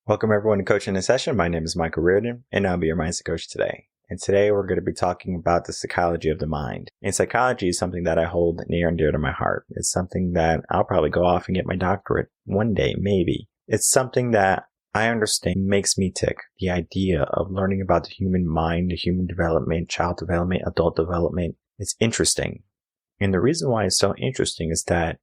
Welcome everyone to Coaching in Session. My name is Michael Reardon, and I'll be your mindset coach today. And today we're going to be talking about the psychology of the mind. And psychology is something that I hold near and dear to my heart. It's something that I'll probably go off and get my doctorate one day, maybe. It's something that I understand makes me tick. The idea of learning about the human mind, the human development, child development, adult development. It's interesting. And the reason why it's so interesting is that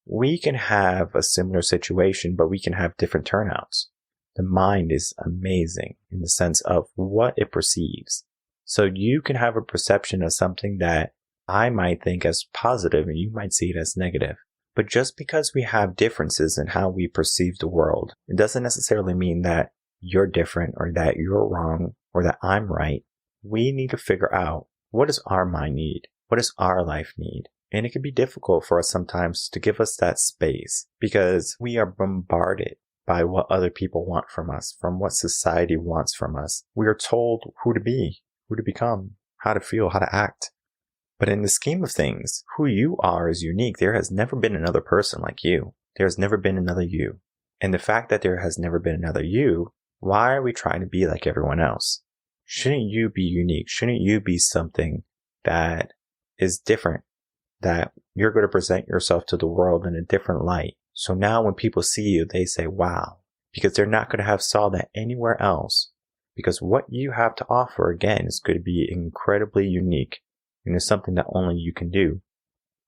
we can have a similar situation, but we can have different turnouts. The mind is amazing in the sense of what it perceives. So you can have a perception of something that I might think as positive and you might see it as negative. But just because we have differences in how we perceive the world, it doesn't necessarily mean that you're different or that you're wrong or that I'm right. We need to figure out, what does our mind need? What does our life need? And it can be difficult for us sometimes to give us that space because we are bombarded by what other people want from us, from what society wants from us. We are told who to be, who to become, how to feel, how to act. But in the scheme of things, who you are is unique. There has never been another person like you. There has never been another you. And the fact that there has never been another you, why are we trying to be like everyone else? Shouldn't you be unique? Shouldn't you be something that is different? That you're going to present yourself to the world in a different light. So now when people see you, they say, wow, because they're not going to have saw that anywhere else. Because what you have to offer, again, is going to be incredibly unique. And it's something that only you can do.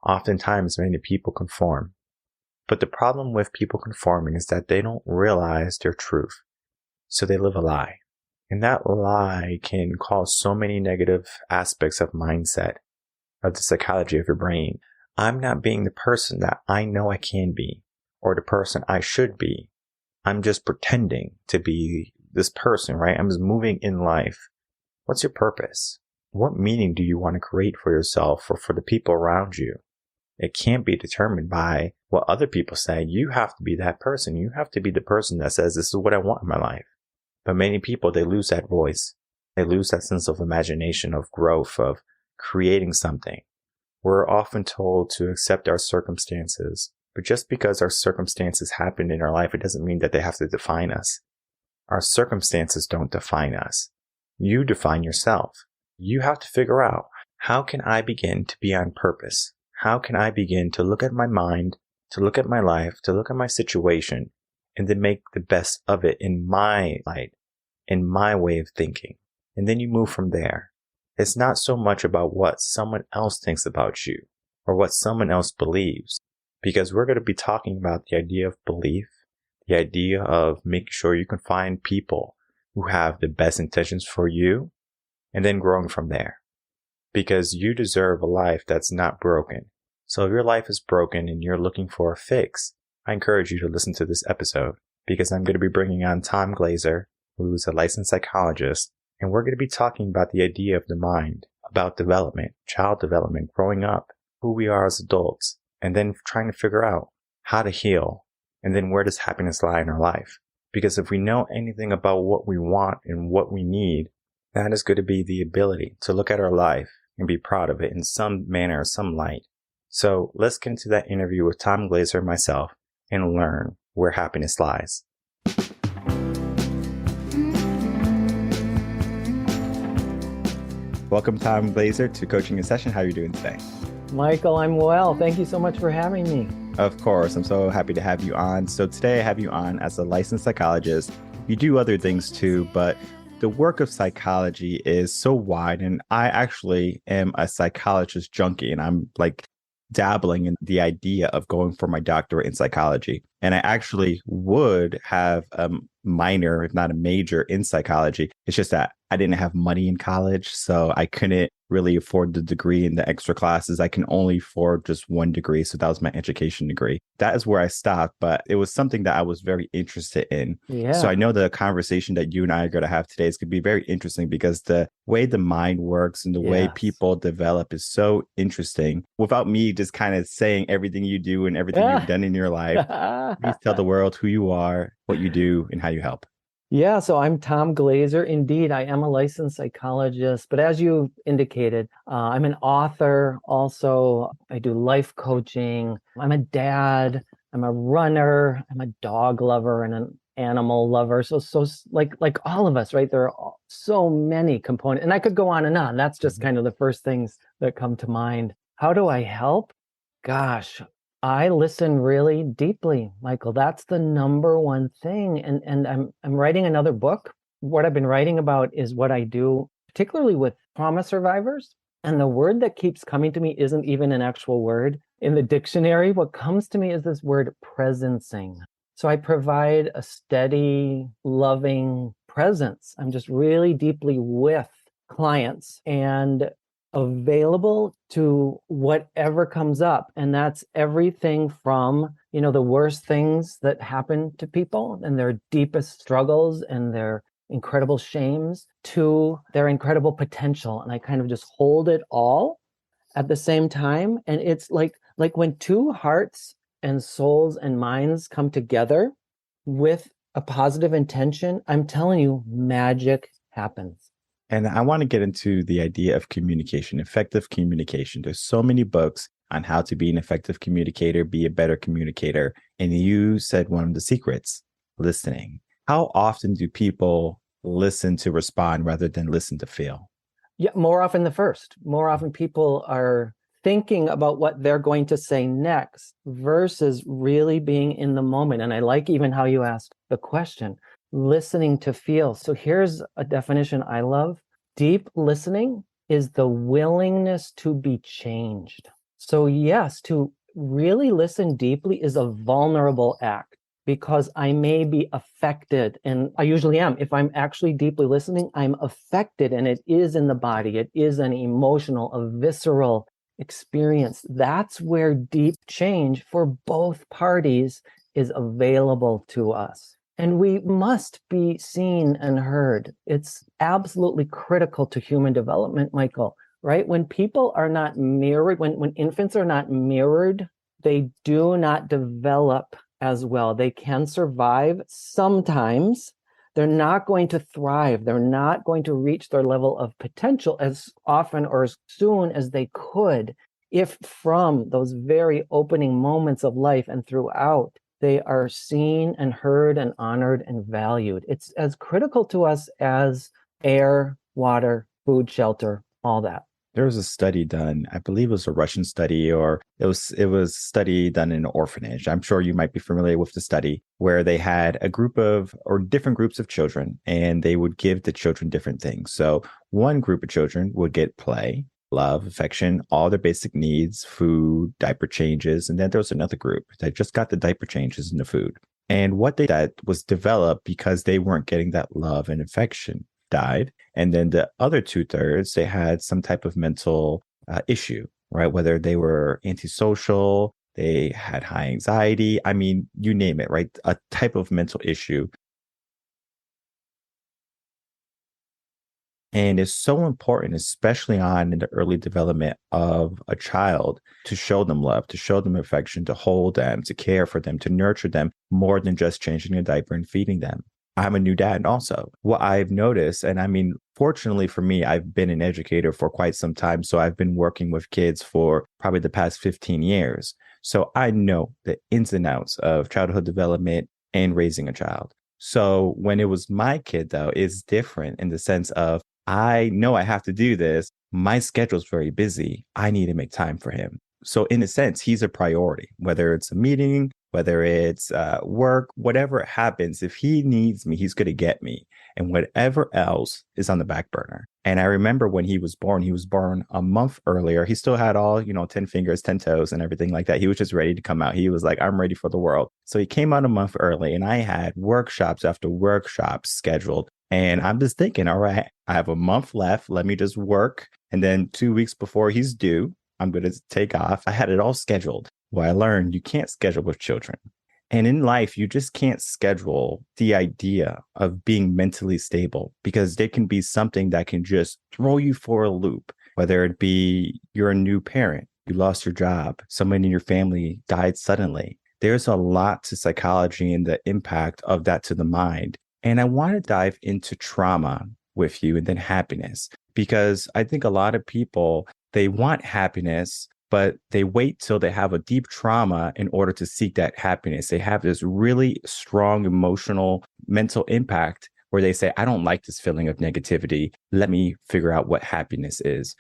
Oftentimes, many people conform. But the problem with people conforming is that they don't realize their truth. So they live a lie. And that lie can cause so many negative aspects of mindset, of the psychology of your brain. I'm not being the person that I know I can be, or the person I should be. I'm just pretending to be this person, right? I'm just moving in life. What's your purpose? What meaning do you want to create for yourself or for the people around you? It can't be determined by what other people say. You have to be that person. You have to be the person that says, this is what I want in my life. But many people, they lose that voice. They lose that sense of imagination, of growth, of creating something. We're often told to accept our circumstances. But just because our circumstances happen in our life, it doesn't mean that they have to define us. Our circumstances don't define us. You define yourself. You have to figure out, how can I begin to be on purpose? How can I begin to look at my mind, to look at my life, to look at my situation, and then make the best of it in my light, in my way of thinking? And then you move from there. It's not so much about what someone else thinks about you or what someone else believes. Because we're going to be talking about the idea of belief, the idea of making sure you can find people who have the best intentions for you, and then growing from there. Because you deserve a life that's not broken. So if your life is broken and you're looking for a fix, I encourage you to listen to this episode, because I'm going to be bringing on Tom Glaser, who's a licensed psychologist, and we're going to be talking about the idea of the mind, about development, child development, growing up, who we are as adults, and then trying to figure out how to heal, and then where does happiness lie in our life? Because if we know anything about what we want and what we need, that is going to be the ability to look at our life and be proud of it in some manner, some light. So let's get into that interview with Tom Glaser and myself and learn where happiness lies. Welcome, Tom Glaser, to Coaching in Session. How are you doing today? Michael, I'm well. Thank you so much for having me. Of course. I'm so happy to have you on. So today I have you on as a licensed psychologist. You do other things too, but the work of psychology is so wide. And I actually am a psychologist junkie, and I'm like dabbling in the idea of going for my doctorate in psychology. And I actually would have a minor, if not a major, in psychology. It's just that I didn't have money in college, so I couldn't really afford the degree and the extra classes. I can only afford just one degree. So that was my education degree. That is where I stopped, but it was something that I was very interested in. Yeah. So I know the conversation that you and I are going to have today is going to be very interesting, because the way the mind works and the way people develop is so interesting. Without me just kind of saying everything you do and everything you've done in your life, please tell the world who you are, what you do, and how you help. Yeah, so I'm Tom Glaser. Indeed, I am a licensed psychologist, but as you indicated, I'm an author. Also, I do life coaching. I'm a dad. I'm a runner. I'm a dog lover and an animal lover. So like all of us, right? There are so many components, and I could go on and on. That's just kind of the first things that come to mind. How do I help? Gosh, I listen really deeply, Michael. That's the number one thing. And I'm writing another book. What I've been writing about is what I do, particularly with trauma survivors. And the word that keeps coming to me isn't even an actual word in the dictionary. What comes to me is this word presencing. So I provide a steady, loving presence. I'm just really deeply with clients and available to whatever comes up. And that's everything from, the worst things that happen to people and their deepest struggles and their incredible shames to their incredible potential. And I kind of just hold it all at the same time. And it's like when two hearts and souls and minds come together with a positive intention, I'm telling you, magic happens. And I want to get into the idea of communication, effective communication. There's so many books on how to be an effective communicator, be a better communicator. And you said one of the secrets, listening. How often do people listen to respond rather than listen to feel? Yeah, more often the first. More often people are thinking about what they're going to say next versus really being in the moment. And I like even how you asked the question, listening to feel. So here's a definition I love. Deep listening is the willingness to be changed. So yes, to really listen deeply is a vulnerable act because I may be affected, and I usually am. If I'm actually deeply listening, I'm affected, and it is in the body. It is an emotional, a visceral experience. That's where deep change for both parties is available to us. And we must be seen and heard. It's absolutely critical to human development, Michael, right? When people are not mirrored, when infants are not mirrored, they do not develop as well. They can survive sometimes. They're not going to thrive. They're not going to reach their level of potential as often or as soon as they could if from those very opening moments of life and throughout, they are seen and heard and honored and valued. It's as critical to us as air, water, food, shelter, all that. There was a study done, I believe it was a Russian study, or it was a study done in an orphanage. I'm sure you might be familiar with the study, where they had a group of, or different groups of children, and they would give the children different things. So one group of children would get play, love, affection, all their basic needs, food, diaper changes. And then there was another group that just got the diaper changes and the food. And what they did was developed because they weren't getting that love and affection, died. And then the other 2/3, they had some type of mental issue, right? Whether they were antisocial, they had high anxiety. I mean, you name it, right? A type of mental issue. And it's so important, especially on in the early development of a child, to show them love, to show them affection, to hold them, to care for them, to nurture them more than just changing a diaper and feeding them. I'm a new dad also. What I've noticed, and I mean, fortunately for me, I've been an educator for quite some time. So I've been working with kids for probably the past 15 years. So I know the ins and outs of childhood development and raising a child. So when it was my kid, though, it's different in the sense of I know I have to do this. My schedule's very busy. I need to make time for him. So in a sense, he's a priority, whether it's a meeting, whether it's work, whatever it happens. If he needs me, he's going to get me. And whatever else is on the back burner. And I remember when he was born a month earlier. He still had all, 10 fingers, 10 toes and everything like that. He was just ready to come out. He was like, I'm ready for the world. So he came out a month early and I had workshops after workshops scheduled. And I'm just thinking, all right, I have a month left. Let me just work. And then 2 weeks before he's due, I'm going to take off. I had it all scheduled. Well, I learned you can't schedule with children. And in life, you just can't schedule the idea of being mentally stable because there can be something that can just throw you for a loop, whether it be you're a new parent, you lost your job, someone in your family died suddenly. There's a lot to psychology and the impact of that to the mind. And I want to dive into trauma with you and then happiness, because I think a lot of people, they want happiness, but they wait till they have a deep trauma in order to seek that happiness. They have this really strong emotional, mental impact where they say, I don't like this feeling of negativity. Let me figure out what happiness is.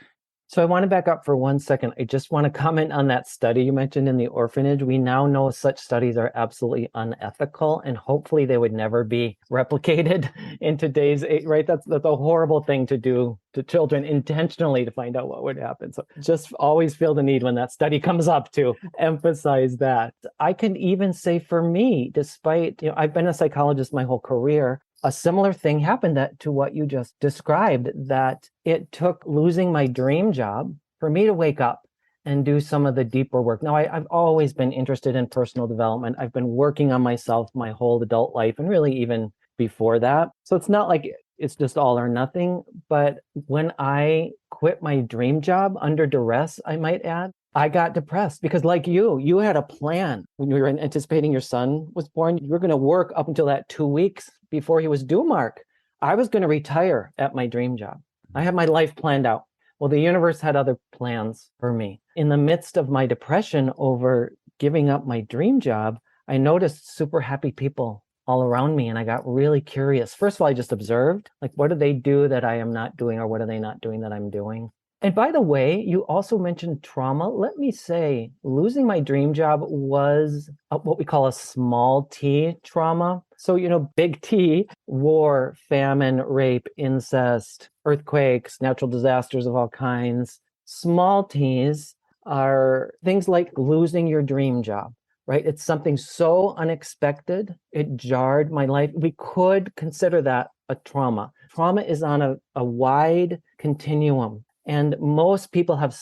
So I want to back up for 1 second. I just want to comment on that study you mentioned in the orphanage. We now know such studies are absolutely unethical, and hopefully they would never be replicated in today's age, right? That's a horrible thing to do to children intentionally to find out what would happen. So just always feel the need when that study comes up to emphasize that. I can even say for me, despite, I've been a psychologist my whole career, a similar thing happened to what you just described, that it took losing my dream job for me to wake up and do some of the deeper work. Now, I've always been interested in personal development. I've been working on myself my whole adult life and really even before that. So it's not like it's just all or nothing. But when I quit my dream job under duress, I might add, I got depressed because like you had a plan when you were anticipating your son was born. You were going to work up until that 2 weeks before he was due, Mark. I was going to retire at my dream job. I had my life planned out. Well, the universe had other plans for me. In the midst of my depression over giving up my dream job, I noticed super happy people all around me. And I got really curious. First of all, I just observed, like, what do they do that I am not doing, or what are they not doing that I'm doing? And by the way, you also mentioned trauma. Let me say, losing my dream job was what we call a small T trauma. So, big T, war, famine, rape, incest, earthquakes, natural disasters of all kinds. Small T's are things like losing your dream job, right? It's something so unexpected. It jarred my life. We could consider that a trauma. Trauma is on a wide continuum. And most people have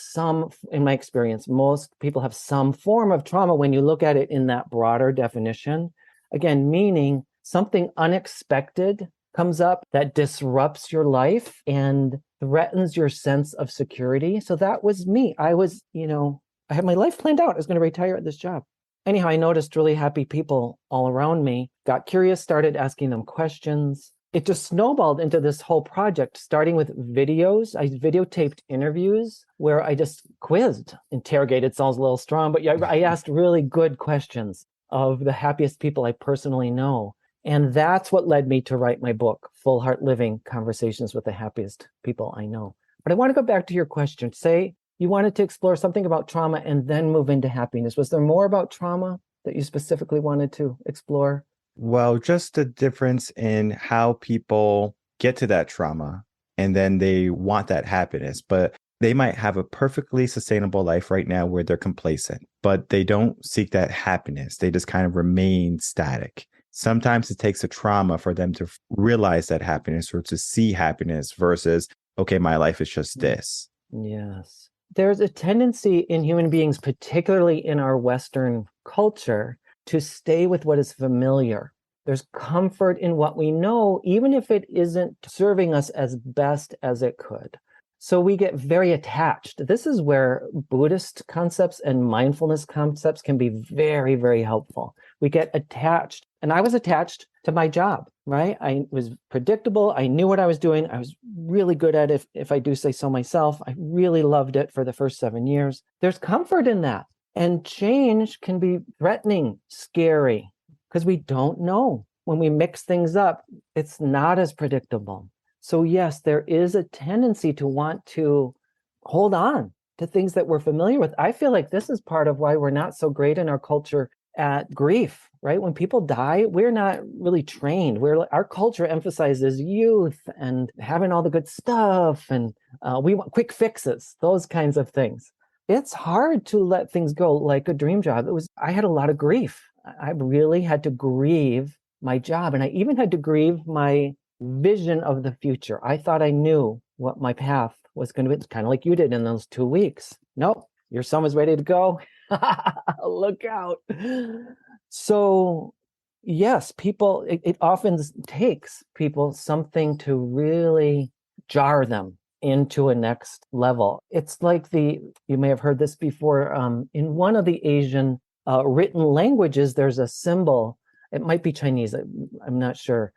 in my experience, most people have some form of trauma when you look at it in that broader definition. Again, meaning something unexpected comes up that disrupts your life and threatens your sense of security. So that was me. I was, I had my life planned out. I was going to retire at this job. Anyhow, I noticed really happy people all around me, got curious, started asking them questions. It just snowballed into this whole project, starting with videos. I videotaped interviews where I just quizzed. Interrogated sounds a little strong, but I asked really good questions of the happiest people I personally know. And that's what led me to write my book, Full Heart Living: Conversations with the Happiest People I Know. But I want to go back to your question. Say you wanted to explore something about trauma and then move into happiness. Was there more about trauma that you specifically wanted to explore? Well, just the difference in how people get to that trauma and then they want that happiness, but they might have a perfectly sustainable life right now where they're complacent, but they don't seek that happiness. They just kind of remain static. Sometimes it takes a trauma for them to realize that happiness or to see happiness versus, okay, my life is just this. Yes. There's a tendency in human beings, particularly in our Western culture, to stay with what is familiar. There's comfort in what we know, even if it isn't serving us as best as it could. So we get very attached. This is where Buddhist concepts and mindfulness concepts can be very, very helpful. We get attached. And I was attached to my job, right? I was predictable. I knew what I was doing. I was really good at it, if I do say so myself. I really loved it for the first 7 years. There's comfort in that. And change can be threatening, scary, because we don't know. When we mix things up, it's not as predictable. So yes, there is a tendency to want to hold on to things that we're familiar with. I feel like this is part of why we're not so great in our culture at grief, right? When people die, we're not really trained. Our culture emphasizes youth and having all the good stuff, and we want quick fixes, those kinds of things. It's hard to let things go like a dream job. I had a lot of grief. I really had to grieve my job. And I even had to grieve my vision of the future. I thought I knew what my path was going to be, kind of like you did in those 2 weeks. Nope, your son was ready to go. Look out. So yes, it often takes people something to really jar them into a next level. It's like you may have heard this before, in one of the Asian written languages, there's a symbol, it might be Chinese, I'm not sure,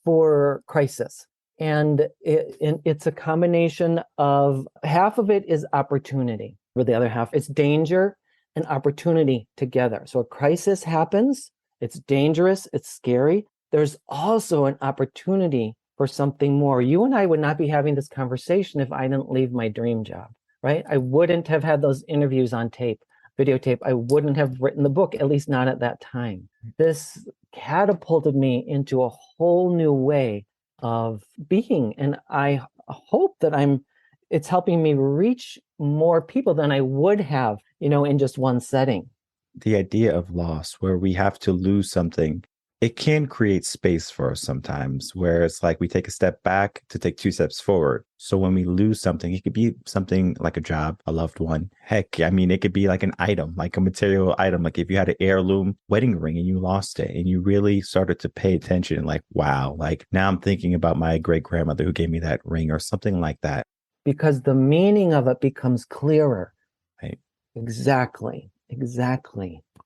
for crisis. And it's a combination of, half of it is opportunity. for the other half. It's danger and opportunity together. So a crisis happens, it's dangerous, it's scary. There's also an opportunity for something more. You and I would not be having this conversation if I didn't leave my dream job, right? I wouldn't have had those interviews on tape, videotape. I wouldn't have written the book, at least not at that time. This catapulted me into a whole new way of being. And I hope that it's helping me reach more people than I would have, in just one setting. The idea of loss, where we have to lose something, it can create space for us sometimes, where it's like we take a step back to take two steps forward. So when we lose something, it could be something like a job, a loved one. Heck, I mean, it could be like an item, like a material item. Like if you had an heirloom wedding ring and you lost it and you really started to pay attention, like, wow, like now I'm thinking about my great grandmother who gave me that ring or something like that. Because the meaning of it becomes clearer. Right. Exactly.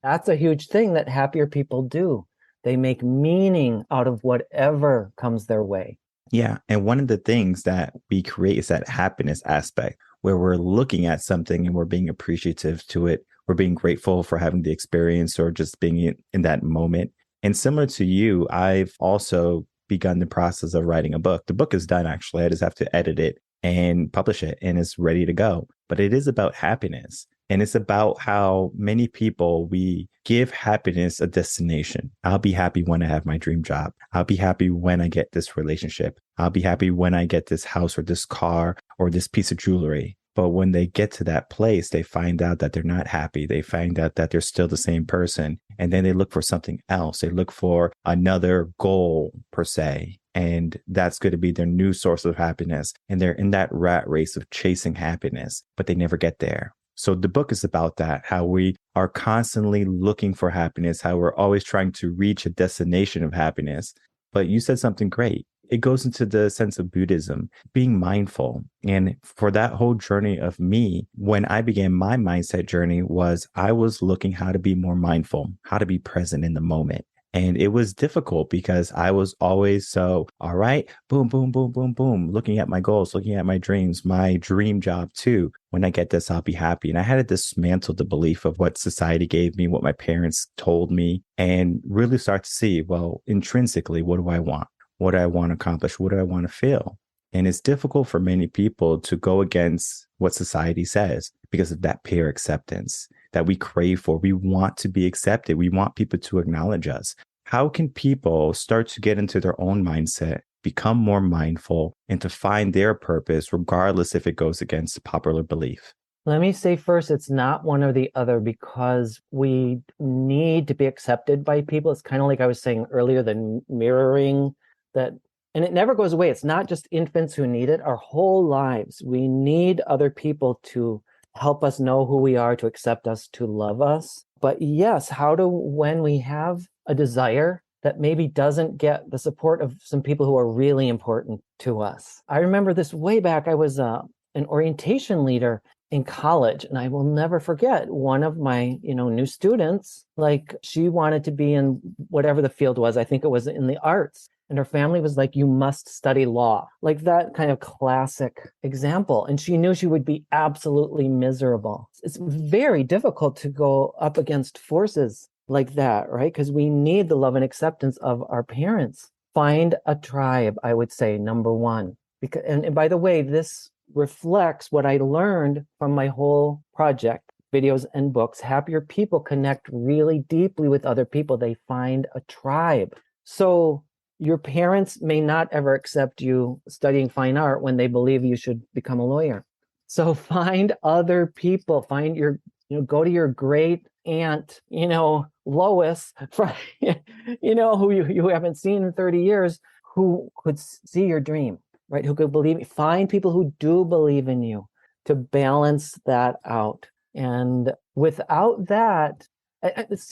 That's a huge thing that happier people do. They make meaning out of whatever comes their way. Yeah. And one of the things that we create is that happiness aspect where we're looking at something and we're being appreciative to it. We're being grateful for having the experience or just being in that moment. And similar to you, I've also begun the process of writing a book. The book is done, actually. I just have to edit it and publish it and it's ready to go. But it is about happiness. And it's about how many people we give happiness a destination. I'll be happy when I have my dream job. I'll be happy when I get this relationship. I'll be happy when I get this house or this car or this piece of jewelry. But when they get to that place, they find out that they're not happy. They find out that they're still the same person. And then they look for something else. They look for another goal, per se. And that's going to be their new source of happiness. And they're in that rat race of chasing happiness, but they never get there. So the book is about that, how we are constantly looking for happiness, how we're always trying to reach a destination of happiness. But you said something great. It goes into the sense of Buddhism, being mindful. And for that whole journey of me, when I began my mindset journey was I was looking how to be more mindful, how to be present in the moment. And it was difficult because I was always so, all right, boom, boom, boom, boom, boom, looking at my goals, looking at my dreams, my dream job too. When I get this, I'll be happy. And I had to dismantle the belief of what society gave me, what my parents told me, and really start to see, well, intrinsically, what do I want? What do I want to accomplish? What do I want to feel? And it's difficult for many people to go against what society says because of that peer acceptance that we crave for. We want to be accepted. We want people to acknowledge us. How can people start to get into their own mindset, become more mindful, and to find their purpose, regardless if it goes against popular belief? Let me say first, it's not one or the other because we need to be accepted by people. It's kind of like I was saying earlier, the mirroring that, and it never goes away. It's not just infants who need it. Our whole lives, we need other people to help us know who we are, to accept us, to love us. But yes, when we have a desire that maybe doesn't get the support of some people who are really important to us. I remember this way back. I was an orientation leader in college, and I will never forget one of my, new students, like she wanted to be in whatever the field was. I think it was in the arts. And her family was like, you must study law, like that kind of classic example. And she knew she would be absolutely miserable. It's very difficult to go up against forces like that, right? Because we need the love and acceptance of our parents. Find a tribe, I would say, number one. Because, and by the way, this reflects what I learned from my whole project, videos and books. Happier people connect really deeply with other people. They find a tribe. So your parents may not ever accept you studying fine art when they believe you should become a lawyer. So find other people, go to your great aunt, Lois, who you haven't seen in 30 years, who could see your dream, right? Who could believe, find people who do believe in you to balance that out. And without that,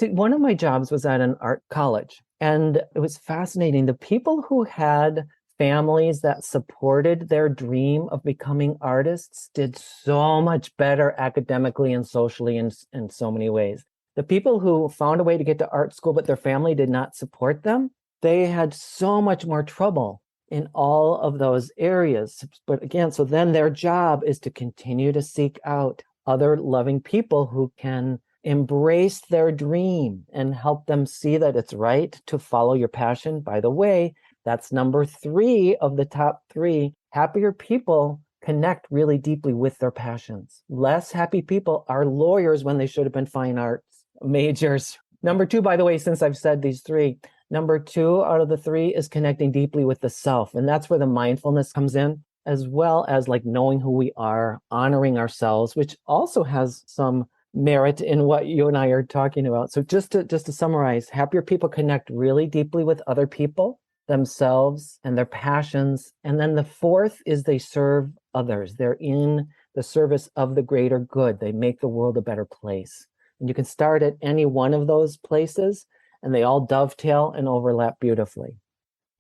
one of my jobs was at an art college. And it was fascinating. The people who had families that supported their dream of becoming artists did so much better academically and socially in so many ways. The people who found a way to get to art school, but their family did not support them, they had so much more trouble in all of those areas. But again, so then their job is to continue to seek out other loving people who can embrace their dream and help them see that it's right to follow your passion. By the way, that's number 3 of the top 3. Happier people connect really deeply with their passions. Less happy people are lawyers when they should have been fine arts majors. Number 2, by the way, since I've said these 3, number 2 out of the 3 is connecting deeply with the self. And that's where the mindfulness comes in, as well as like knowing who we are, honoring ourselves, which also has some merit in what you and I are talking about. So just to summarize, happier people connect really deeply with other people, themselves, and their passions. And then the 4th is they serve others. They're in the service of the greater good. They make the world a better place. And you can start at any one of those places, and they all dovetail and overlap beautifully.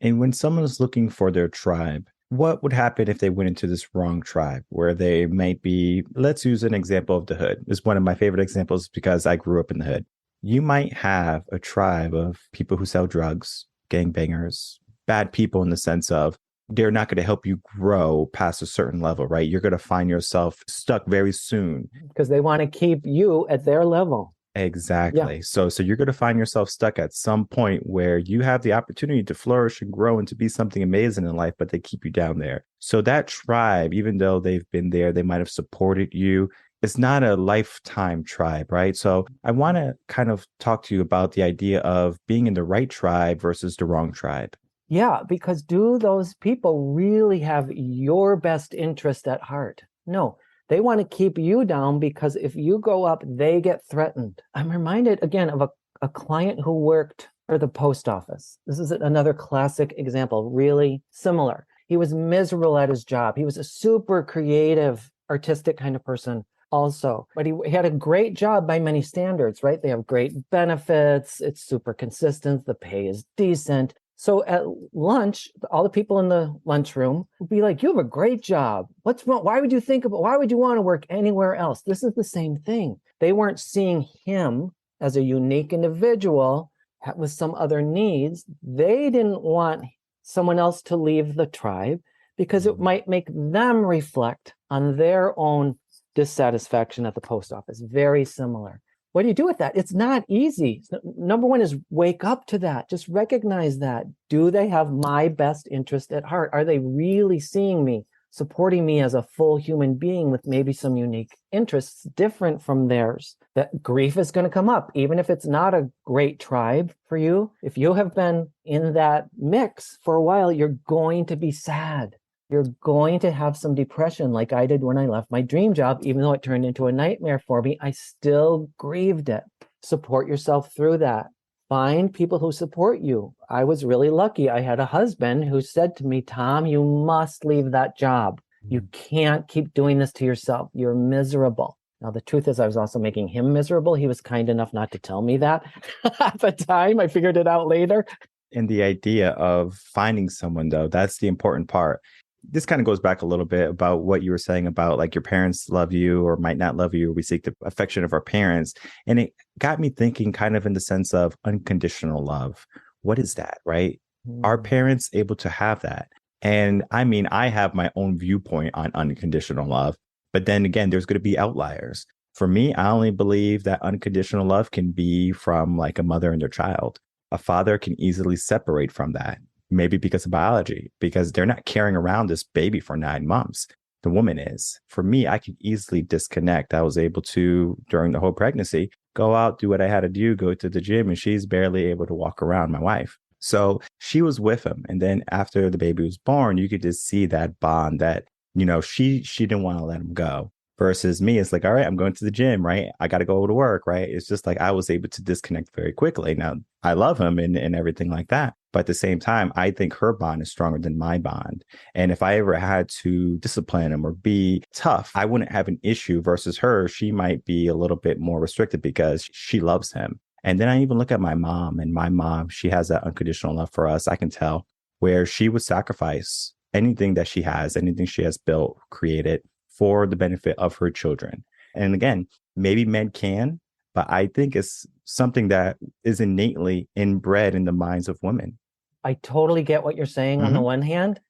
And when someone's looking for their tribe, what would happen if they went into this wrong tribe where they might be, let's use an example of the hood. It's one of my favorite examples because I grew up in the hood. You might have a tribe of people who sell drugs, gangbangers, bad people in the sense of they're not going to help you grow past a certain level, right? You're going to find yourself stuck very soon. Because they want to keep you at their level. Exactly. Yeah. So you're going to find yourself stuck at some point where you have the opportunity to flourish and grow and to be something amazing in life, but they keep you down there. So that tribe, even though they've been there, they might have supported you. It's not a lifetime tribe, right? So I want to kind of talk to you about the idea of being in the right tribe versus the wrong tribe. Yeah, because do those people really have your best interest at heart? No. They want to keep you down because if you go up, they get threatened. I'm reminded again of a client who worked for the post office. This is another classic example, really similar. He was miserable at his job. He was a super creative, artistic kind of person also, but he had a great job by many standards, right? They have great benefits. It's super consistent. The pay is decent. So at lunch, all the people in the lunchroom would be like, you have a great job. What's wrong? Why would you want to work anywhere else? This is the same thing. They weren't seeing him as a unique individual with some other needs. They didn't want someone else to leave the tribe because it might make them reflect on their own dissatisfaction at the post office. Very similar. What do you do with that? It's not easy. Number 1 is wake up to that. Just recognize that. Do they have my best interest at heart? Are they really seeing me, supporting me as a full human being with maybe some unique interests different from theirs? That grief is going to come up, even if it's not a great tribe for you. If you have been in that mix for a while, you're going to be sad. You're going to have some depression like I did when I left my dream job. Even though it turned into a nightmare for me, I still grieved it. Support yourself through that. Find people who support you. I was really lucky. I had a husband who said to me, Tom, you must leave that job. You can't keep doing this to yourself. You're miserable. Now, the truth is I was also making him miserable. He was kind enough not to tell me that at the time. I figured it out later. And the idea of finding someone, though, that's the important part. This kind of goes back a little bit about what you were saying about like your parents love you or might not love you. We seek the affection of our parents. And it got me thinking kind of in the sense of unconditional love. What is that, right? Are parents able to have that? And I mean, I have my own viewpoint on unconditional love, but then again, there's going to be outliers. For me, I only believe that unconditional love can be from like a mother and their child. A father can easily separate from that. Maybe because of biology, because they're not carrying around this baby for 9 months. The woman is. For me, I could easily disconnect. I was able to, during the whole pregnancy, go out, do what I had to do, go to the gym, and she's barely able to walk around, my wife. So she was with him. And then after the baby was born, you could just see that bond that, you know, she didn't want to let him go. Versus me, it's like, all right, I'm going to the gym, right? I got to go to work, right? It's just like I was able to disconnect very quickly. Now, I love him and everything like that. But at the same time, I think her bond is stronger than my bond. And if I ever had to discipline him or be tough, I wouldn't have an issue versus her. She might be a little bit more restricted because she loves him. And then I even look at my mom, and my mom, she has that unconditional love for us. I can tell where she would sacrifice anything that she has, anything she has built, created for the benefit of her children. And again, maybe men can, but I think it's something that is innately inbred in the minds of women. I totally get what you're saying on the one hand.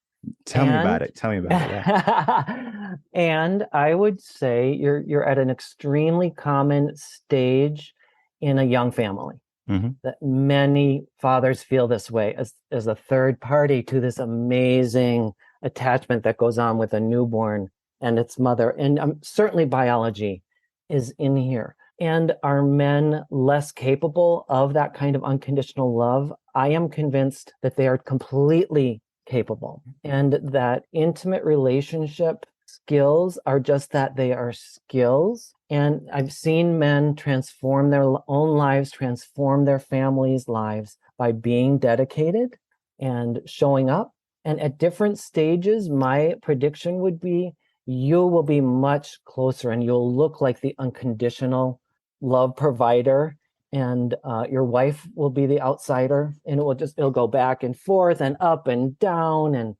Tell me about And it. Tell me about it. Yeah. and I would say you're at an extremely common stage in a young family, Hmm. that many fathers feel this way as a third party to this amazing attachment that goes on with a newborn and its mother. And certainly biology is in here. And are men less capable of that kind of unconditional love? I am convinced that they are completely capable, and that intimate relationship skills are just that, they are skills. And I've seen men transform their own lives, transform their families' lives by being dedicated and showing up. And at different stages, my prediction would be you will be much closer and you'll look like the unconditional love provider, and your wife will be the outsider, and it'll go back and forth and up and down. And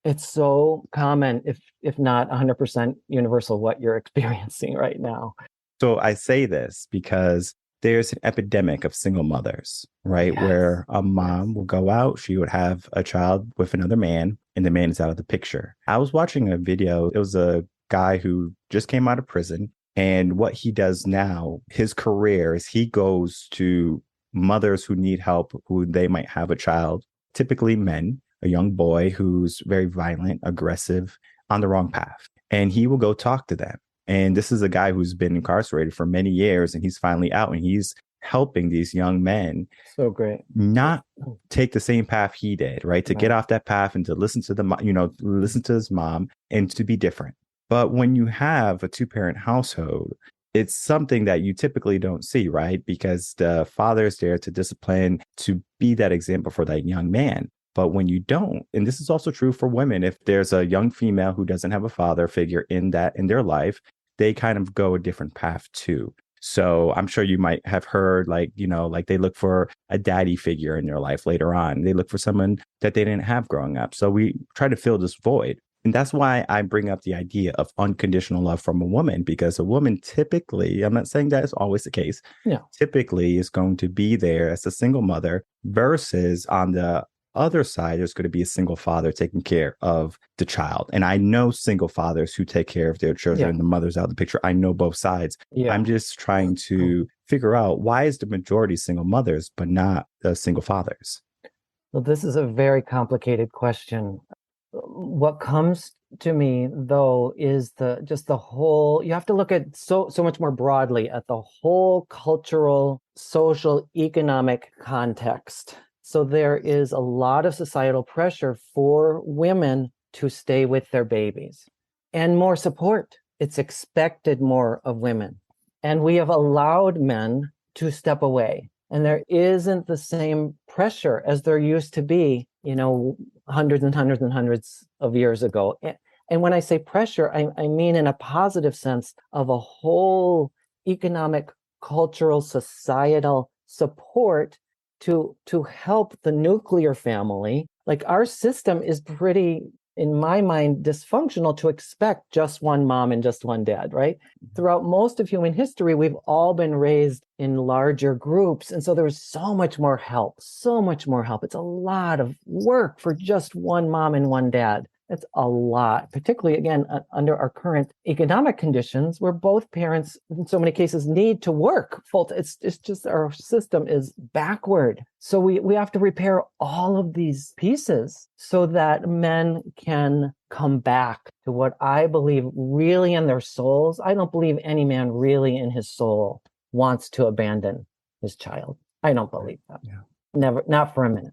it's so common, if not 100% universal, what you're experiencing right now. So I say this because there's an epidemic of single mothers, right? Yes. Where a mom Yes. will go out, she would have a child with another man, and the man is out of the picture. I was watching a video. It was a guy who just came out of prison. And what he does now, his career is he goes to mothers who need help, who they might have a child, typically men, a young boy who's very violent, aggressive, on the wrong path. And he will go talk to them. And this is a guy who's been incarcerated for many years, and he's finally out, and he's helping these young men So great. not take the same path he did, right? To get off that path and to listen to listen to his mom and to be different. But when you have a two-parent household, it's something that you typically don't see, right? Because the father is there to discipline, to be that example for that young man. But when you don't, and this is also true for women, if there's a young female who doesn't have a father figure in their life, they kind of go a different path too. So I'm sure you might have heard, like they look for a daddy figure in their life later on. They look for someone that they didn't have growing up. So we try to fill this void. And that's why I bring up the idea of unconditional love from a woman, because a woman typically, I'm not saying that is always the case, typically is going to be there as a single mother, versus on the other side, there's going to be a single father taking care of the child. And I know single fathers who take care of their children and the mother's out of the picture. I know both sides. I'm just trying to figure out, why is the majority single mothers, but not single fathers? Well, this is a very complicated question. What comes to me, though, is the whole, you have to look at so much more broadly at the whole cultural, social, economic context. So there is a lot of societal pressure for women to stay with their babies and more support. It's expected more of women. And we have allowed men to step away. And there isn't the same pressure as there used to be, hundreds and hundreds and hundreds of years ago. And when I say pressure, I mean in a positive sense of a whole economic, cultural, societal support to help the nuclear family. Like, our system is pretty, in my mind, dysfunctional to expect just one mom and just one dad, right? Throughout most of human history, we've all been raised in larger groups. And so there was so much more help, so much more help. It's a lot of work for just one mom and one dad. It's a lot, particularly, again, under our current economic conditions, where both parents, in so many cases, need to work full. It's just, our system is backward. So we have to repair all of these pieces so that men can come back to what I believe really in their souls. I don't believe any man really in his soul wants to abandon his child. I don't believe that. Yeah. Never, not for a minute.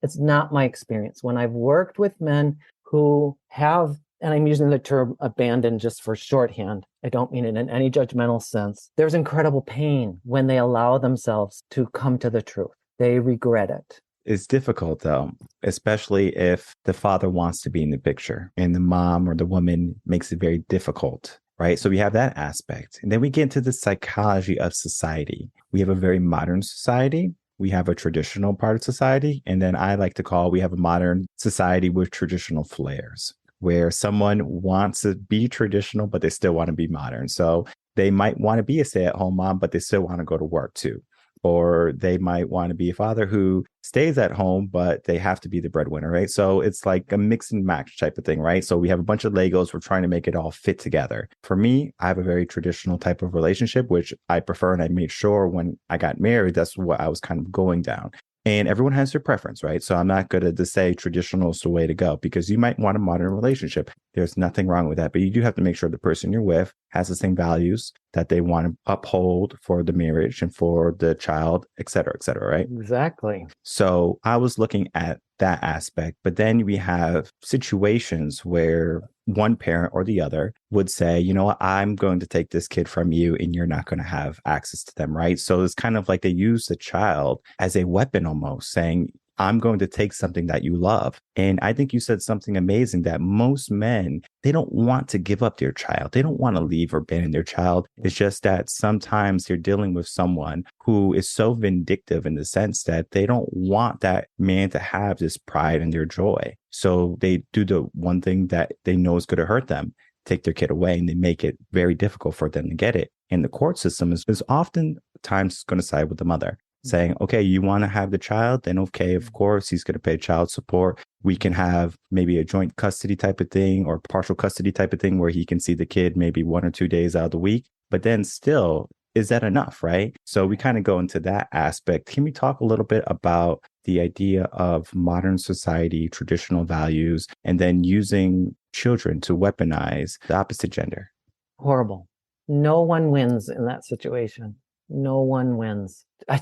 It's not my experience. When I've worked with men who have, and I'm using the term abandon just for shorthand, I don't mean it in any judgmental sense, there's incredible pain when they allow themselves to come to the truth. They regret it. It's difficult, though, especially if the father wants to be in the picture and the mom or the woman makes it very difficult, right? So we have that aspect. And then we get into the psychology of society. We have a very modern society. We have a traditional part of society. And then I like to call, we have a modern society with traditional flares, where someone wants to be traditional, but they still want to be modern. So they might want to be a stay-at-home mom, but they still want to go to work too. or they might want to be a father who stays at home, but they have to be the breadwinner, right? So it's like a mix and match type of thing, right? So we have a bunch of Legos. We're trying to make it all fit together. For me, I have a very traditional type of relationship, which I prefer. And I made sure when I got married, that's what I was kind of going down. And everyone has their preference, right? So I'm not going to just say traditional is the way to go, because you might want a modern relationship. There's nothing wrong with that. But you do have to make sure the person you're with has the same values that they want to uphold for the marriage and for the child, et cetera, right? Exactly. So I was looking at that aspect. But then we have situations where one parent or the other would say, you know what, I'm going to take this kid from you and you're not going to have access to them, right? So it's kind of like they use the child as a weapon almost, saying, I'm going to take something that you love. And I think you said something amazing, that most men, they don't want to give up their child. They don't want to leave or abandon their child. It's just that sometimes they're dealing with someone who is so vindictive in the sense that they don't want that man to have this pride and their joy. So they do the one thing that they know is going to hurt them, take their kid away, and they make it very difficult for them to get it. And the court system is oftentimes going to side with the mother, saying, okay, you want to have the child? Then okay, of course, he's going to pay child support. We can have maybe a joint custody type of thing or partial custody type of thing where he can see the kid maybe 1 or 2 days out of the week. But then still, is that enough, right? So we kind of go into that aspect. Can we talk a little bit about the idea of modern society, traditional values, and then using children to weaponize the opposite gender? Horrible. No one wins in that situation. No one wins. I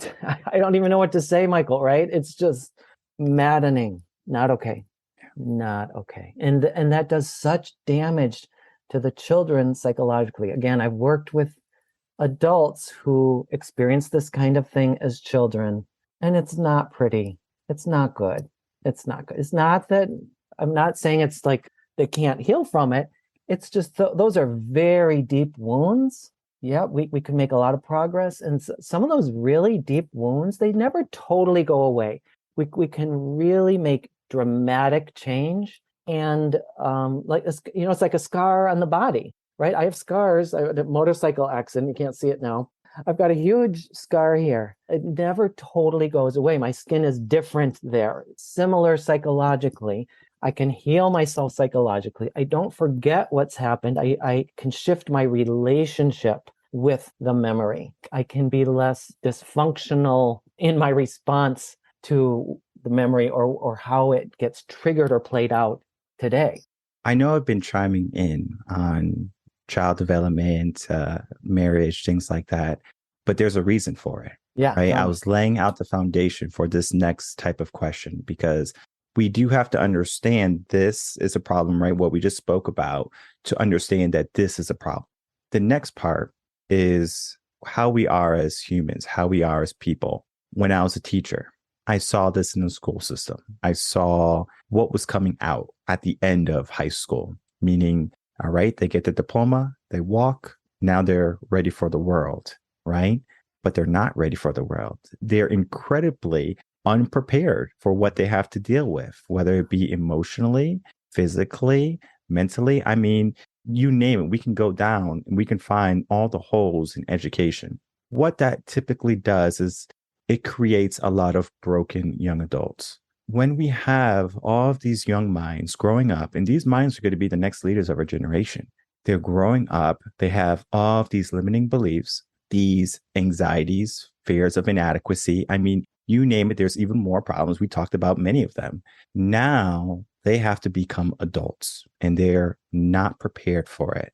don't even know what to say, Michael, right? It's just maddening. Not okay. Not okay. And that does such damage to the children psychologically. Again, I've worked with adults who experience this kind of thing as children, and it's not pretty. It's not good. It's not good. It's not that I'm not saying it's like they can't heal from it. It's just those are very deep wounds. Yeah, we can make a lot of progress. And some of those really deep wounds, they never totally go away. We can really make dramatic change. And it's like a scar on the body, right? I have scars. I had a motorcycle accident. You can't see it now. I've got a huge scar here. It never totally goes away. My skin is different there. It's similar psychologically. I can heal myself psychologically. I don't forget what's happened. I can shift my relationship with the memory. I can be less dysfunctional in my response to the memory or how it gets triggered or played out today. I know I've been chiming in on child development, marriage, things like that, but there's a reason for it. Yeah. Right. I was laying out the foundation for this next type of question, because we do have to understand this is a problem, right? What we just spoke about, to understand that this is a problem. The next part is how we are as humans, how we are as people. When I was a teacher, I saw this in the school system. I saw what was coming out at the end of high school, meaning, all right, they get the diploma, they walk, now they're ready for the world, right? But they're not ready for the world. They're incredibly unprepared for what they have to deal with, whether it be emotionally, physically, mentally. I mean, you name it, we can go down and we can find all the holes in education. What that typically does is it creates a lot of broken young adults. When we have all of these young minds growing up, and these minds are going to be the next leaders of our generation, they're growing up, they have all of these limiting beliefs, these anxieties, fears of inadequacy. I mean, you name it, there's even more problems. We talked about many of them. Now they have to become adults and they're not prepared for it.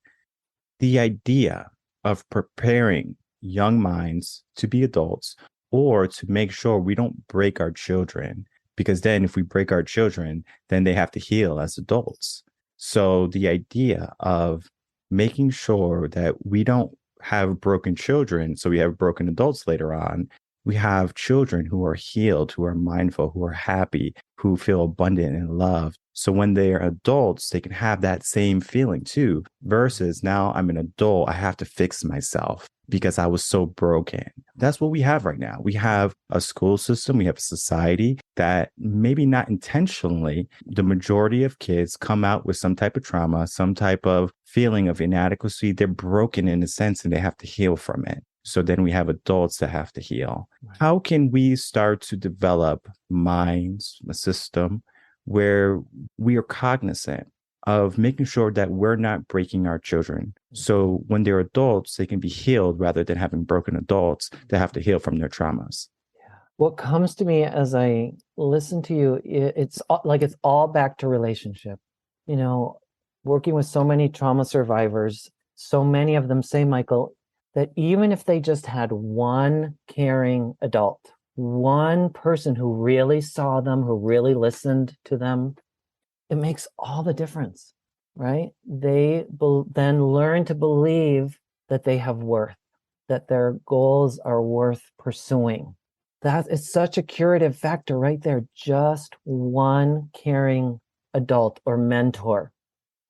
The idea of preparing young minds to be adults, or to make sure we don't break our children, because then if we break our children, then they have to heal as adults. So the idea of making sure that we don't have broken children, so we have broken adults later on, we have children who are healed, who are mindful, who are happy, who feel abundant and loved. So when they are adults, they can have that same feeling too, versus now I'm an adult, I have to fix myself because I was so broken. That's what we have right now. We have a school system, we have a society that maybe not intentionally, the majority of kids come out with some type of trauma, some type of feeling of inadequacy. They're broken in a sense and they have to heal from it. So then we have adults that have to heal. How can we start to develop minds, a system where we are cognizant of making sure that we're not breaking our children? So when they're adults, they can be healed rather than having broken adults that have to heal from their traumas. What comes to me as I listen to you, it's all back to relationship. Working with so many trauma survivors, so many of them say, Michael, that even if they just had one caring adult, one person who really saw them, who really listened to them, it makes all the difference, right? They then learn to believe that they have worth, that their goals are worth pursuing. That is such a curative factor right there. Just one caring adult or mentor.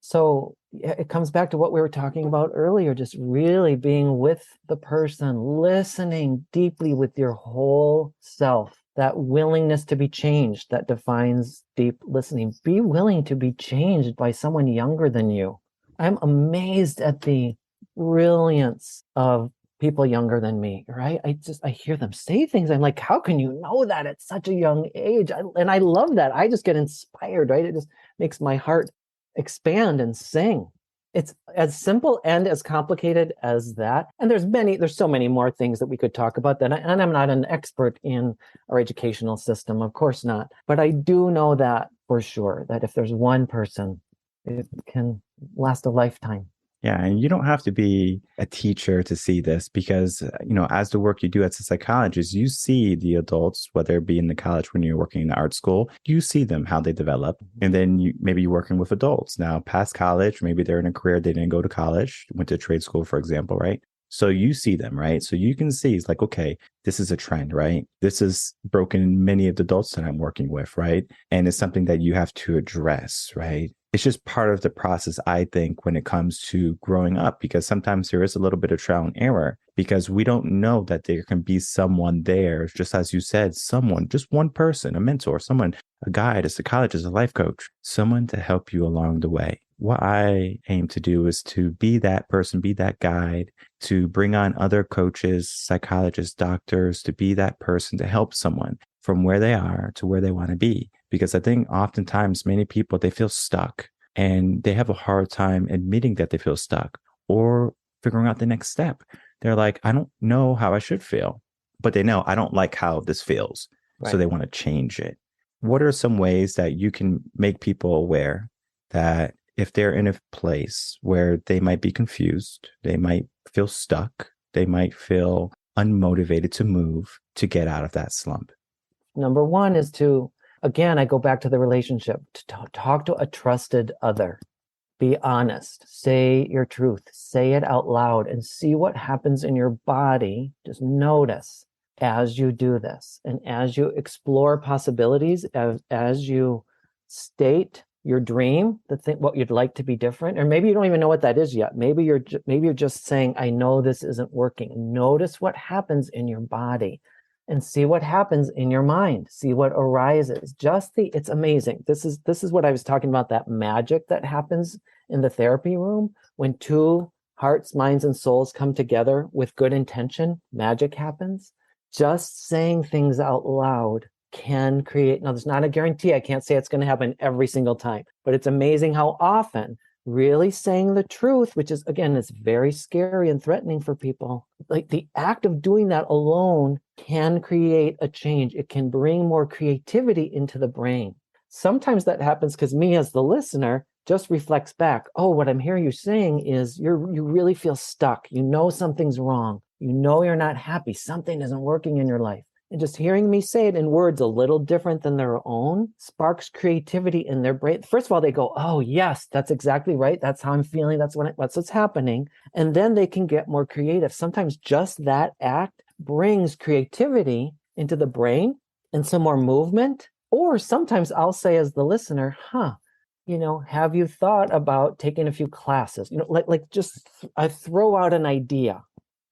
So it comes back to what we were talking about earlier, just really being with the person, listening deeply with your whole self, that willingness to be changed that defines deep listening. Be willing to be changed by someone younger than you. I'm amazed at the brilliance of people younger than me, right? I hear them say things. I'm like, how can you know that at such a young age? And I love that. I just get inspired, right? It just makes my heart expand and sing. It's as simple and as complicated as that. And there's so many more things that we could talk about that. And I'm not an expert in our educational system, of course not. But I do know that for sure, that if there's one person, it can last a lifetime. Yeah, and you don't have to be a teacher to see this because, as the work you do as a psychologist, you see the adults, whether it be in the college when you're working in the art school, you see them, how they develop. And then maybe you're working with adults. Now, past college, maybe they're in a career, they didn't go to college, went to trade school, for example, right? So you see them, right? So you can see, it's like, okay, this is a trend, right? This is broken in many of the adults that I'm working with, right? And it's something that you have to address, right? It's just part of the process, I think, when it comes to growing up, because sometimes there is a little bit of trial and error because we don't know that there can be someone there, just as you said, someone, just one person, a mentor, someone, a guide, a psychologist, a life coach, someone to help you along the way. What I aim to do is to be that person, be that guide, to bring on other coaches, psychologists, doctors, to be that person to help someone from where they are to where they want to be. Because I think oftentimes many people, they feel stuck and they have a hard time admitting that they feel stuck or figuring out the next step. They're like, I don't know how I should feel, but they know I don't like how this feels. Right. So they want to change it. What are some ways that you can make people aware that if they're in a place where they might be confused, they might feel stuck, they might feel unmotivated to move, to get out of that slump? Number one is to, again, I go back to the relationship, to talk to a trusted other. Be honest, say your truth, say it out loud, and see what happens in your body. Just notice as you do this. And as you explore possibilities, as you state your dream, what you'd like to be different, or maybe you don't even know what that is yet. Maybe you're just saying, I know this isn't working. Notice what happens in your body and see what happens in your mind. See what arises. It's amazing. This is what I was talking about, that magic that happens in the therapy room when two hearts, minds, and souls come together with good intention. Magic happens. Just saying things out loud can create, now there's not a guarantee. I can't say it's going to happen every single time, but it's amazing how often really saying the truth, which is, again, it's very scary and threatening for people. Like the act of doing that alone can create a change. It can bring more creativity into the brain. Sometimes that happens because me as the listener just reflects back. Oh, what I'm hearing you saying is you really feel stuck. You know something's wrong. You know you're not happy. Something isn't working in your life. And just hearing me say it in words a little different than their own sparks creativity in their brain. First of all, they go, oh, yes, that's exactly right. That's how I'm feeling. That's what's happening. And then they can get more creative. Sometimes just that act brings creativity into the brain and some more movement. Or sometimes I'll say as the listener, have you thought about taking a few classes? I throw out an idea.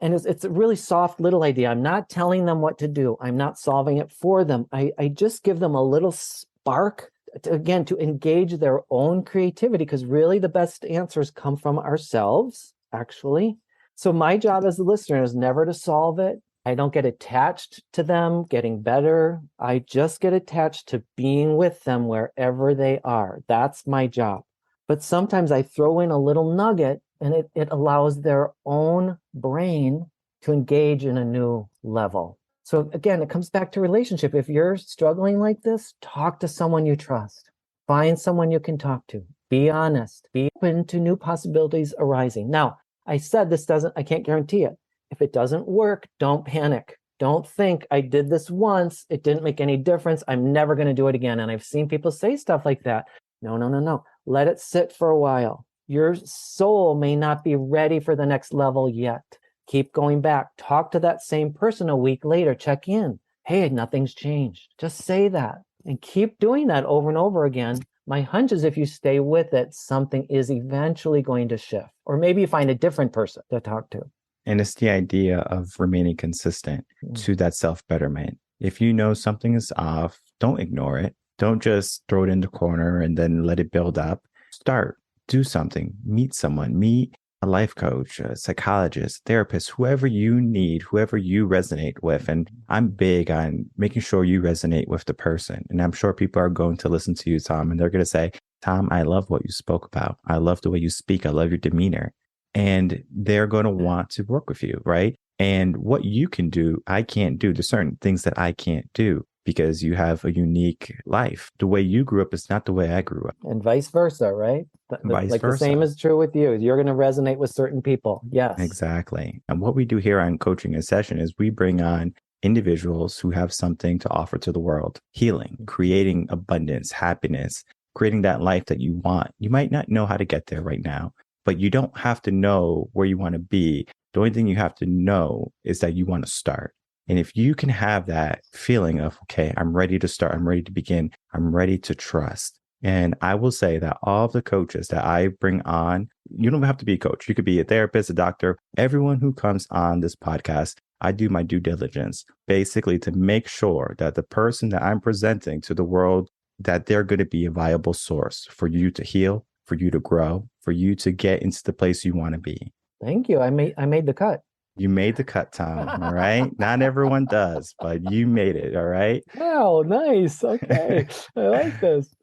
And it's a really soft little idea. I'm not telling them what to do. I'm not solving it for them. I just give them a little spark, to engage their own creativity, because really the best answers come from ourselves, actually. So my job as the listener is never to solve it. I don't get attached to them getting better. I just get attached to being with them wherever they are. That's my job. But sometimes I throw in a little nugget and it allows their own brain to engage in a new level. So again, it comes back to relationship. If you're struggling like this, talk to someone you trust. Find someone you can talk to. Be honest. Be open to new possibilities arising. Now, I said I can't guarantee it. If it doesn't work, don't panic. Don't think I did this once. It didn't make any difference. I'm never going to do it again. And I've seen people say stuff like that. No. Let it sit for a while. Your soul may not be ready for the next level yet. Keep going back. Talk to that same person a week later. Check in. Hey, nothing's changed. Just say that and keep doing that over and over again. My hunch is if you stay with it, something is eventually going to shift. Or maybe you find a different person to talk to. And it's the idea of remaining consistent to that self-betterment. If you know something is off, don't ignore it. Don't just throw it in the corner and then let it build up. Start, do something, meet someone, meet a life coach, a psychologist, therapist, whoever you need, whoever you resonate with. And I'm big on making sure you resonate with the person. And I'm sure people are going to listen to you, Tom, and they're going to say, Tom, I love what you spoke about. I love the way you speak. I love your demeanor. And they're going to want to work with you, right? And what you can do, I can't do. There's certain things that I can't do because you have a unique life. The way you grew up is not the way I grew up. And vice versa, right? Vice like versa. The same is true with you. You're going to resonate with certain people. Yes. Exactly. And what we do here on Coaching in Session is we bring on individuals who have something to offer to the world, healing, creating abundance, happiness, creating that life that you want. You might not know how to get there right now, but you don't have to know where you want to be. The only thing you have to know is that you want to start. And if you can have that feeling of, okay, I'm ready to start, I'm ready to begin, I'm ready to trust. And I will say that all of the coaches that I bring on, you don't have to be a coach. You could be a therapist, a doctor, everyone who comes on this podcast. I do my due diligence basically to make sure that the person that I'm presenting to the world, that they're going to be a viable source for you to heal, for you to grow, for you to get into the place you want to be. Thank you. I made the cut. You made the cut, Tom. All right. Not everyone does, but you made it. All right. Wow, nice. Okay. I like this.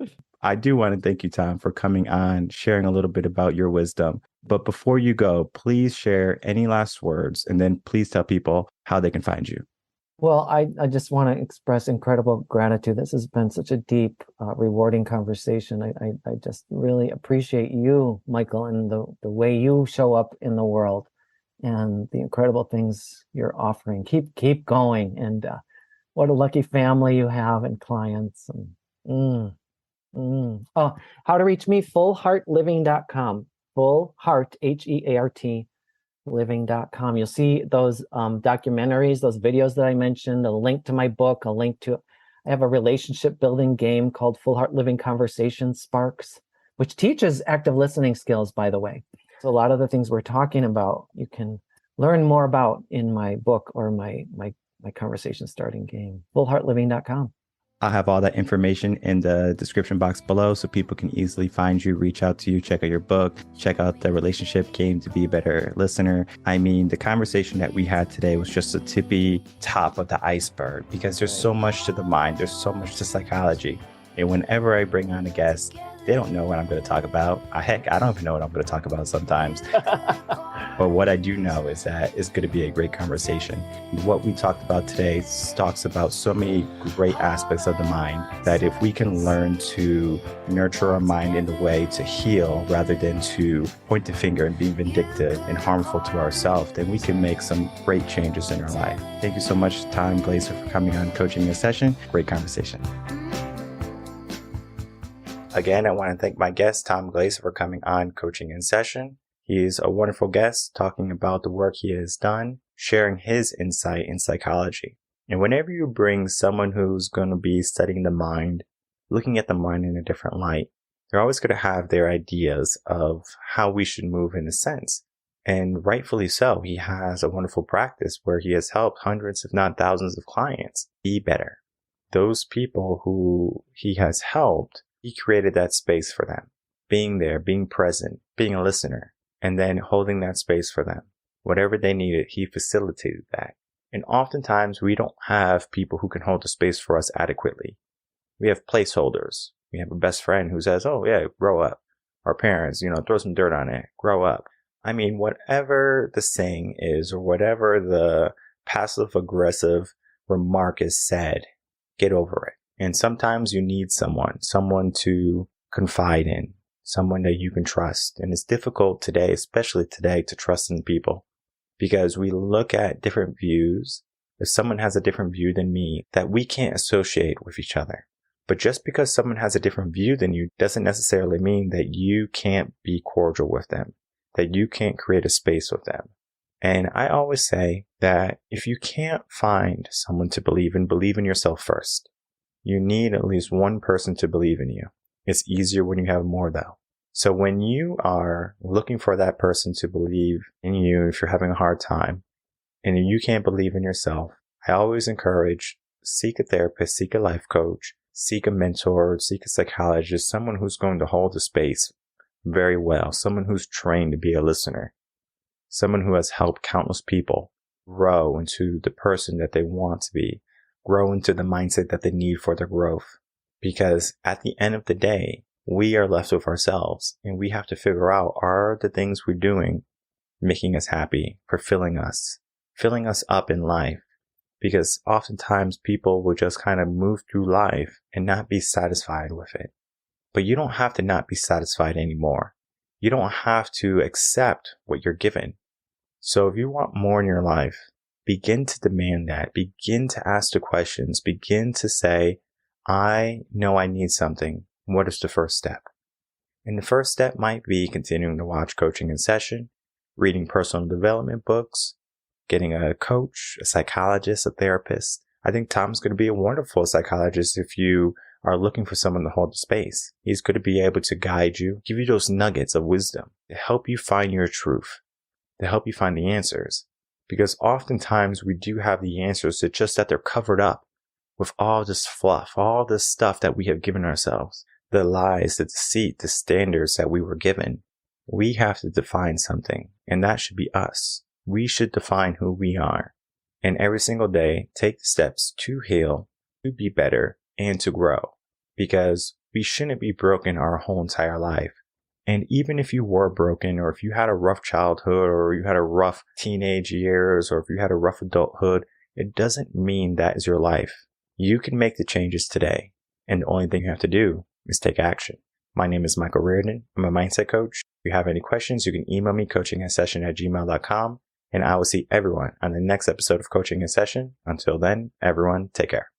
I do want to thank you, Tom, for coming on, sharing a little bit about your wisdom. But before you go, please share any last words, and then please tell people how they can find you. Well, I just want to express incredible gratitude. This has been such a deep, rewarding conversation. I just really appreciate you, Michael, and the way you show up in the world and the incredible things you're offering. Keep going. And what a lucky family you have and clients. And, Oh, how to reach me? Fullheartliving.com. Fullheart, Heart, living.com. You'll see those documentaries, those videos that I mentioned, a link to my book, I have a relationship building game called Full Heart Living Conversation Sparks, which teaches active listening skills, by the way. So a lot of the things we're talking about, you can learn more about in my book or my conversation starting game, fullheartliving.com. I'll have all that information in the description box below so people can easily find you, reach out to you, check out your book, check out the relationship game to be a better listener. I mean, the conversation that we had today was just the tippy top of the iceberg because there's so much to the mind. There's so much to psychology. And whenever I bring on a guest, they don't know what I'm going to talk about. Heck, I don't even know what I'm going to talk about sometimes. But what I do know is that it's going to be a great conversation. What we talked about today talks about so many great aspects of the mind that if we can learn to nurture our mind in the way to heal rather than to point the finger and be vindictive and harmful to ourselves, then we can make some great changes in our life. Thank you so much, Tom Glaser, for coming on Coaching in Session. Great conversation. Again, I want to thank my guest, Tom Glaser, for coming on Coaching in Session. He is a wonderful guest talking about the work he has done, sharing his insight in psychology. And whenever you bring someone who's going to be studying the mind, looking at the mind in a different light, they're always going to have their ideas of how we should move in a sense. And rightfully so. He has a wonderful practice where he has helped hundreds, if not thousands of clients be better. Those people who he has helped, he created that space for them. Being there, being present, being a listener, and then holding that space for them Whatever they needed, he facilitated that. And oftentimes we don't have people who can hold the space for us adequately. We have placeholders. We have a best friend who says, oh yeah, grow up. Our parents, throw some dirt on it, grow up. I mean, whatever the saying is, or whatever the passive aggressive remark is said, get over it. And sometimes you need someone to confide in, someone that you can trust. And it's difficult today, especially today, to trust in people because we look at different views. If someone has a different view than me, that we can't associate with each other. But just because someone has a different view than you doesn't necessarily mean that you can't be cordial with them, that you can't create a space with them. And I always say that if you can't find someone to believe in yourself first. You need at least one person to believe in you. It's easier when you have more though. So when you are looking for that person to believe in you, if you're having a hard time and you can't believe in yourself, I always encourage seek a therapist, seek a life coach, seek a mentor, seek a psychologist, someone who's going to hold the space very well, someone who's trained to be a listener, someone who has helped countless people grow into the person that they want to be, grow into the mindset that they need for their growth. Because at the end of the day, we are left with ourselves and we have to figure out, are the things we're doing making us happy, fulfilling us, filling us up in life? Because oftentimes people will just kind of move through life and not be satisfied with it. But you don't have to not be satisfied anymore. You don't have to accept what you're given. So if you want more in your life, begin to demand that. Begin to ask the questions. Begin to say, I know I need something. What is the first step? And the first step might be continuing to watch Coaching in Session, reading personal development books, getting a coach, a psychologist, a therapist. I think Tom's going to be a wonderful psychologist if you are looking for someone to hold the space. He's going to be able to guide you, give you those nuggets of wisdom to help you find your truth, to help you find the answers. Because oftentimes we do have the answers, it's just that they're covered up with all this fluff, all this stuff that we have given ourselves, the lies, the deceit, the standards that we were given. We have to define something, and that should be us. We should define who we are. And every single day, take the steps to heal, to be better, and to grow. Because we shouldn't be broken our whole entire life. And even if you were broken, or if you had a rough childhood, or you had a rough teenage years, or if you had a rough adulthood, it doesn't mean that is your life. You can make the changes today. And the only thing you have to do is take action. My name is Michael Reardon. I'm a mindset coach. If you have any questions, you can email me coachinginsession@gmail.com. And I will see everyone on the next episode of Coaching in Session. Until then, everyone, take care.